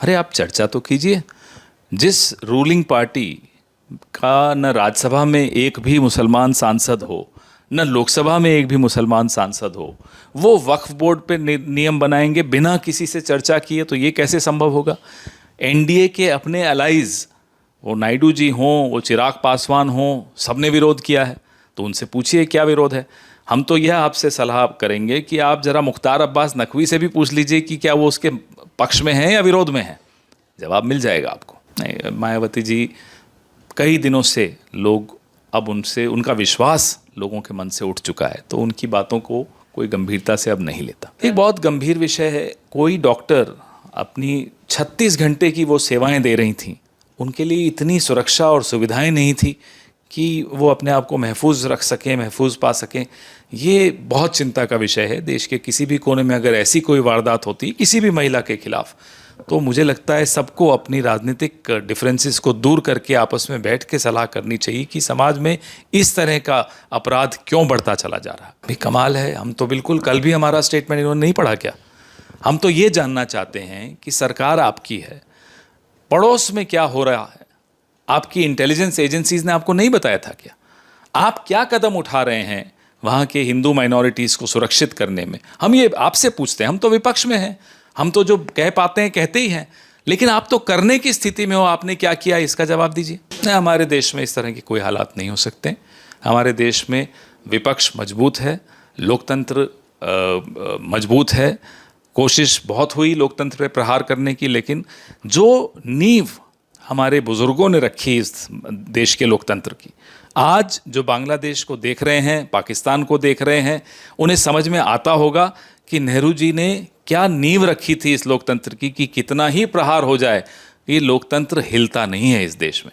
अरे आप चर्चा तो कीजिए। जिस रूलिंग पार्टी का न राज्यसभा में एक भी मुसलमान सांसद हो, न लोकसभा में एक भी मुसलमान सांसद हो, वो वक्फ बोर्ड पे नियम बनाएंगे बिना किसी से चर्चा किए, तो ये कैसे संभव होगा? एनडीए के अपने अलाइज, वो नायडू जी हों, वो चिराग पासवान हों, सबने विरोध किया है। तो उनसे पूछिए क्या विरोध है। हम तो यह आपसे सलाह करेंगे कि आप ज़रा मुख्तार अब्बास नकवी से भी पूछ लीजिए कि क्या वो उसके पक्ष में हैं या विरोध में हैं। जवाब मिल जाएगा आपको। नहीं, मायावती जी कई दिनों से लोग अब उनसे, उनका विश्वास लोगों के मन से उठ चुका है, तो उनकी बातों को कोई गंभीरता से अब नहीं लेता। एक बहुत गंभीर विषय है, कोई डॉक्टर अपनी 36 घंटे की वो सेवाएं दे रही थीं, उनके लिए इतनी सुरक्षा और सुविधाएं नहीं थी कि वो अपने आप को महफूज रख सकें, महफूज पा सकें। ये बहुत चिंता का विषय है। देश के किसी भी कोने में अगर ऐसी कोई वारदात होती किसी भी महिला के खिलाफ, तो मुझे लगता है सबको अपनी राजनीतिक डिफरेंसेस को दूर करके आपस में बैठ के सलाह करनी चाहिए कि समाज में इस तरह का अपराध क्यों बढ़ता चला जा रहा है। भी कमाल है, हम तो बिल्कुल, कल भी हमारा स्टेटमेंट इन्होंने नहीं पढ़ा क्या? हम तो ये जानना चाहते हैं कि सरकार आपकी है, पड़ोस में क्या हो रहा है आपकी इंटेलिजेंस एजेंसीज ने आपको नहीं बताया था क्या? आप क्या कदम उठा रहे हैं वहाँ के हिंदू माइनॉरिटीज़ को सुरक्षित करने में? हम ये आपसे पूछते हैं। हम तो विपक्ष में हैं, हम तो जो कह पाते हैं कहते ही हैं, लेकिन आप तो करने की स्थिति में हो। आपने क्या किया, इसका जवाब दीजिए। नहीं, हमारे देश में इस तरह के कोई हालात नहीं हो सकते। हमारे देश में विपक्ष मजबूत है, लोकतंत्र मजबूत है। कोशिश बहुत हुई लोकतंत्र पर प्रहार करने की, लेकिन जो नींव हमारे बुजुर्गों ने रखी इस देश के लोकतंत्र की, आज जो बांग्लादेश को देख रहे हैं, पाकिस्तान को देख रहे हैं, उन्हें समझ में आता होगा कि नेहरू जी ने क्या नींव रखी थी इस लोकतंत्र की, कि कितना ही प्रहार हो जाए ये लोकतंत्र हिलता नहीं है इस देश में।